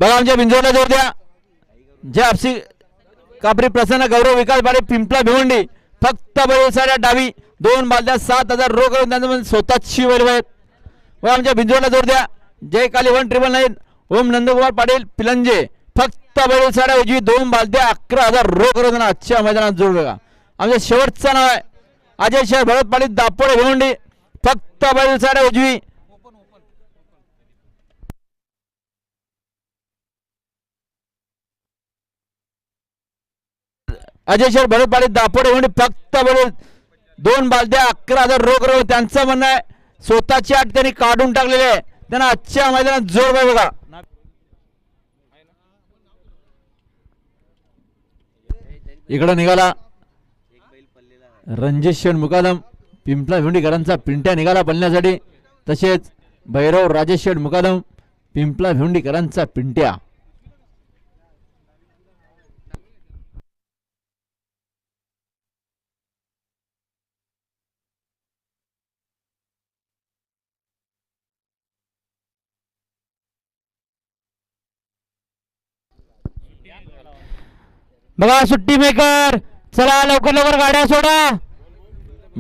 बघा आमच्या बिंजोडला जोर द्या. जे आपसी कापरी प्रसन्न गौरव विकास बारे पिंपला भिवंडी फक्त बैलसाऱ्या डावी 2 बालद्या 7,000 रोख करून त्यांच्यामध्ये स्वतःची बैल आहेत. व आमच्या बिंजोडला जोर द्या. जय काली 199 ओम नंदकुमार पाटील पिलंजे फक्त बैलसाऱ्या उजवी 2 बालद्या 11,000 रोख करून आजच्या मैदानात जोड. बघा आमच्या शेवटचं नाव आहे अजय शेठ भरत पाटील दापोडे भिवंडी फक्त बैलसाऱ्या उजवी अजय शेठ भरत पाटील दापोडे भिवंडी फक्त बैल 2 बालद्या 11,000 रोख करून त्यांचं म्हणणं आहे स्वतःची आठ त्यांनी काढून टाकलेले आहे. त्यांना आजच्या मैदानात जोर आहे. बघा इकडं निघाला रणजित मुकादम पिंपला भिवंडीकरांचा पिंट्या निघाला पळण्यासाठी. तसेच भैरव राजेश मुकादम पिंपला भिवंडीकरांचा पिंट्या. बघा सुट्टी मेकर चला लवकर लवकर गाड्या सोडा.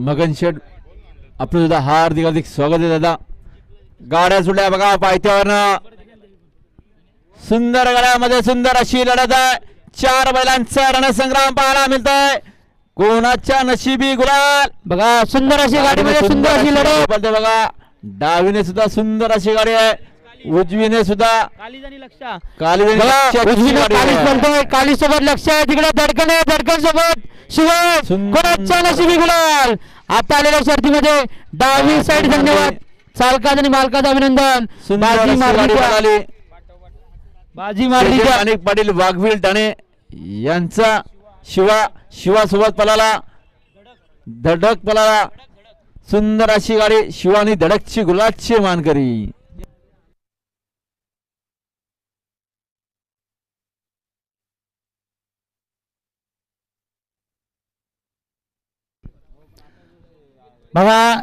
मगन शेठ आपलं सुद्धा हार्दिक हार्दिक स्वागत आहे दादा. गाड्या सुटल्या बघा पायथ्यावरनं. सुंदर गाड्यामध्ये सुंदर अशी लढत आहे. 4 बैलांचा रणसंग्राम पाहायला मिळतोय. कोणाच्या नशिबी गुलाल. बघा सुंदर अशी गाडीमध्ये सुंदर अशी लढत. बघा डावीने सुद्धा सुंदर अशी गाडी आहे. उजवीने सुद्धा काली सोबत लक्ष आहे. तिकडे धडकन सोबत शिवाय कोणाच्या नशिबी गुलाल. आता आलेल्या शर्तीमध्ये डावी साईड. धन्यवाद चालकाचं आणि मालकाचं अभिनंदन. बाजी मारली अनेक पाटील वाघवील ठाणे यांचा शिवा सोबत पळाला. धडक पळाला. सुंदर अशी गाडी शिवानी धडकची गुलाबची मानकरी. बघा